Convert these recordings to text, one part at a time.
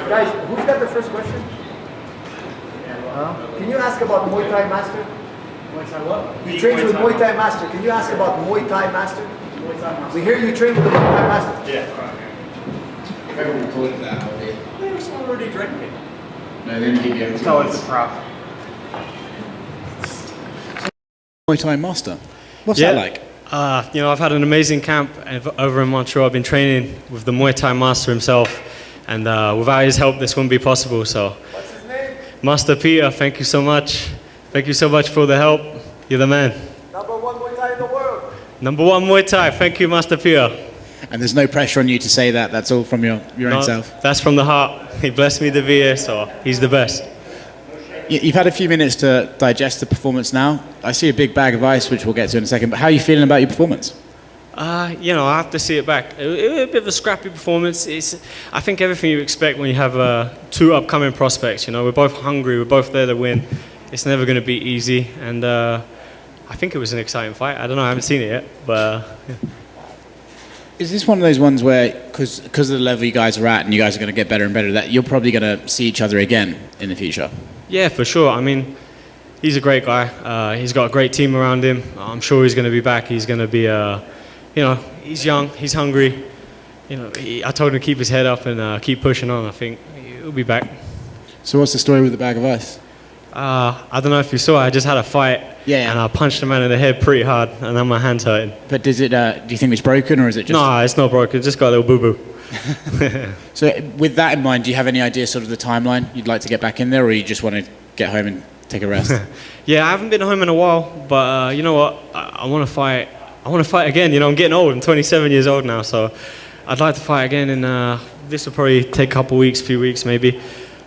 Guys, who's got the first question? Can you ask about Muay Thai Master? Muay Thai what? You train with Muay Thai Master. Can you ask about Muay Thai Master? Muay Thai Master. We hear you train with the Muay Thai Master. Yeah. If everyone recorded that, I'll be. They were already drinking. No, they didn't give you It's always a prop. Muay Thai Master. What's that like? I've had an amazing camp over in Montreal. I've been training with the Muay Thai Master himself, and without his help, this wouldn't be possible. So, What's his name? Master Peter, thank you so much. Thank you so much for the help. You're the man. Number one Muay Thai in the world. Number one Muay Thai. Thank you, Master Peter. And there's no pressure on you to say that. That's all from your own self. That's from the heart. He blessed me to be here, so he's the best. You've had a few minutes to digest the performance now. I see a big bag of ice, which we'll get to in a second. But how are you feeling about your performance? I have to see it back. It was a bit of a scrappy performance. I think everything you expect when you have two upcoming prospects. We're both hungry. We're both there to win. It's never going to be easy. And I think it was an exciting fight. I don't know. I haven't seen it yet. But yeah. Is this one of those ones where, because of the level you guys are at and you guys are going to get better and better, that you're probably going to see each other again in the future? Yeah, for sure. I mean, he's a great guy. He's got a great team around him. I'm sure he's going to be back. He's going to be, he's young, he's hungry. I told him to keep his head up and keep pushing on. I think he'll be back. So what's the story with the bag of ice? I don't know if you saw, I just had a fight. Yeah. And I punched a man in the head pretty hard, and now my hand's hurting. But does it? Do you think it's broken, or is it just? No, it's not broken. It just got a little boo-boo. So with that in mind, do you have any idea sort of the timeline you'd like to get back in there, or you just want to get home and take a rest? Yeah, I haven't been home in a while, but you know what? I want to fight. I want to fight again. I'm getting old. I'm 27 years old now, so I'd like to fight again. And this will probably take a couple weeks, few weeks maybe.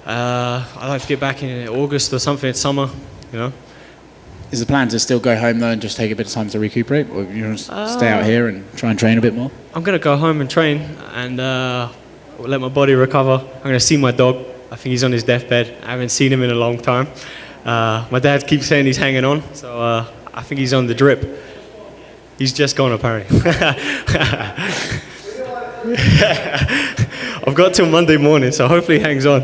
I'd like to get back in August or something. It's summer, Is the plan to still go home though and just take a bit of time to recuperate, or you want to stay out here and try and train a bit more? I'm gonna go home and train and let my body recover. I'm gonna see my dog. I think he's on his deathbed. I haven't seen him in a long time. My dad keeps saying he's hanging on, so I think he's on the drip. He's just gone apparently. I've got till Monday morning, so hopefully he hangs on.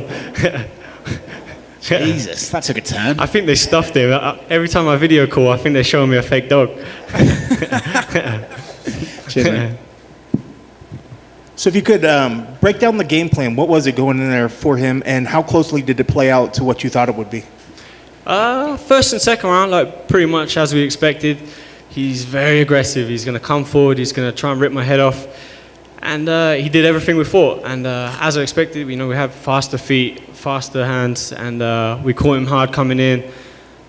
Jesus, that took a turn. I think they stuffed him. Every time I video call, I think they're showing me a fake dog. Cheers, man. So if you could break down the game plan, what was it going in there for him, and how closely did it play out to what you thought it would be? First and second round, like pretty much as we expected. He's very aggressive. He's going to come forward. He's going to try and rip my head off. And he did everything we thought. And as I expected, we have faster feet, faster hands, and we caught him hard coming in.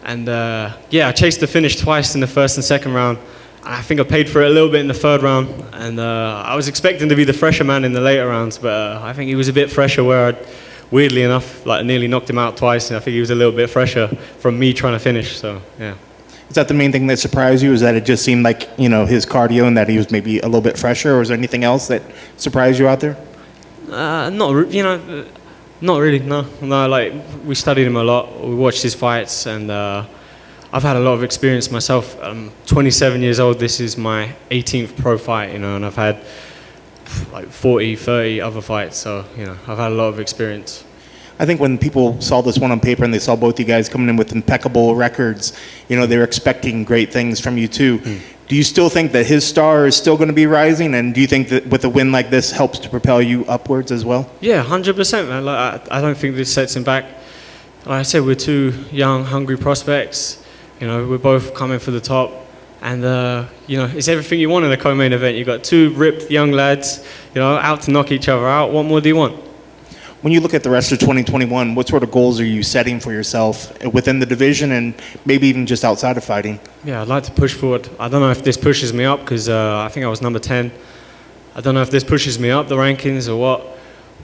And I chased the finish twice in the first and second round. I think I paid for it a little bit in the third round. And I was expecting to be the fresher man in the later rounds, but I think he was a bit fresher where I, weirdly enough, nearly knocked him out twice. And I think he was a little bit fresher from me trying to finish, so yeah. Is that the main thing that surprised you? Is that it just seemed like, his cardio and that he was maybe a little bit fresher, or is there anything else that surprised you out there? Not really, no. Like, we studied him a lot. We watched his fights, and I've had a lot of experience myself. I'm 27 years old. This is my 18th pro fight, and I've had like 40, 30 other fights, so, I've had a lot of experience. I think when people saw this one on paper and they saw both you guys coming in with impeccable records, they were expecting great things from you too. Do you still think that his star is still going to be rising? And do you think that with a win like this helps to propel you upwards as well? Yeah, 100%, man. I don't think this sets him back. Like I said, we're two young, hungry prospects. We're both coming for the top. And, it's everything you want in a co-main event. You've got two ripped young lads, out to knock each other out. What more do you want? When you look at the rest of 2021, what sort of goals are you setting for yourself within the division and maybe even just outside of fighting? Yeah, I'd like to push forward. I don't know if this pushes me up because I think I was number 10. I don't know if this pushes me up the rankings or what.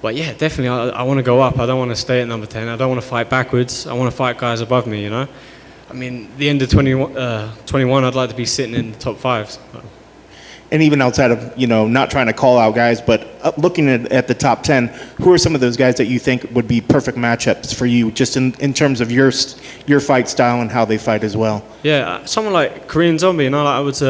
But yeah, definitely I want to go up. I don't want to stay at number 10. I don't want to fight backwards. I want to fight guys above me, I mean, the end of 21, I'd like to be sitting in the top 5. So. And even outside of, not trying to call out guys, but looking at the top 10, who are some of those guys that you think would be perfect matchups for you, just in terms of your fight style and how they fight as well? Yeah, someone like Korean Zombie, I was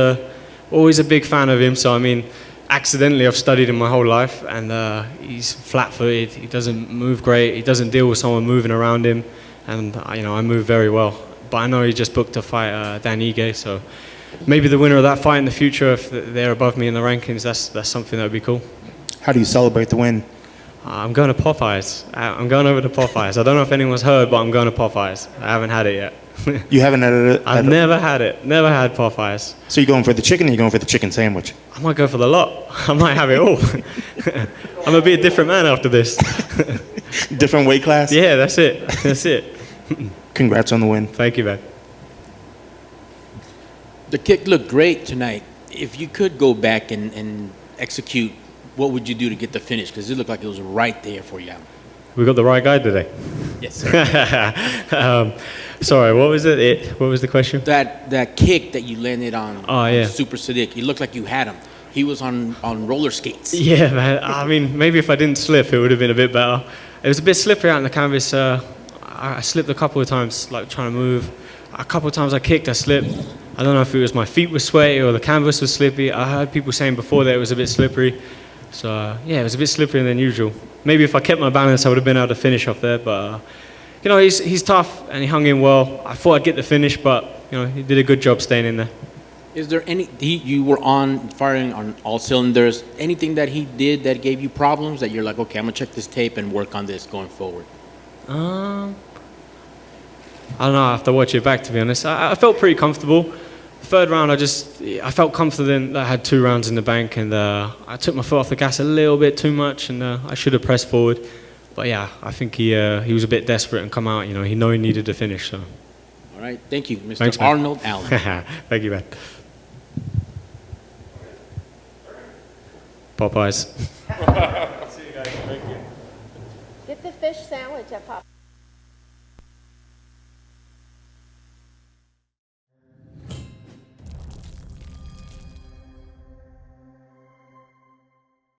always a big fan of him. So, I mean, accidentally I've studied him my whole life, and he's flat-footed. He doesn't move great. He doesn't deal with someone moving around him, and I move very well. But I know he just booked to fight Dan Ige, so maybe the winner of that fight in the future, if they're above me in the rankings, that's something that would be cool. How do you celebrate the win? I'm going to Popeyes. I'm going over to Popeyes. I don't know if anyone's heard, but I'm going to Popeyes. I haven't had it yet. You haven't had it? I've never had it. Never had Popeyes. So you're going for the chicken or you're going for the chicken sandwich? I might go for the lot. I might have it all. I'm going to be a different man after this. Different weight class? Yeah, that's it. That's it. Congrats on the win. Thank you, man. The kick looked great tonight. If you could go back and execute, what would you do to get the finish? Because it looked like it was right there for you. We got the right guy today. Yes, sir. Sorry, what was it? What was the question? That kick that you landed on, yeah. on Super Sodiq, it looked like you had him. He was on roller skates. Yeah, man. I mean, maybe if I didn't slip, it would have been a bit better. It was a bit slippery out on the canvas. I slipped a couple of times, like trying to move. A couple of times I kicked, I slipped. I don't know if it was my feet were sweaty or the canvas was slippy. I heard people saying before that it was a bit slippery. So, yeah, it was a bit slipperier than usual. Maybe if I kept my balance, I would have been able to finish off there. But, he's tough and he hung in well. I thought I'd get the finish, but, he did a good job staying in there. Is there you were firing on all cylinders, anything that he did that gave you problems that you're like, okay, I'm going to check this tape and work on this going forward? I don't know, I have to watch it back, to be honest. I felt pretty comfortable. Third round, I felt confident that I had 2 rounds in the bank, and I took my foot off the gas a little bit too much, and I should have pressed forward. But yeah, I think he was a bit desperate and come out. He knew he needed to finish. So. All right, thank you, Mr. Thanks, man. Arnold Allen. Thank you, man. Popeyes. Get the fish sandwich at Popeyes.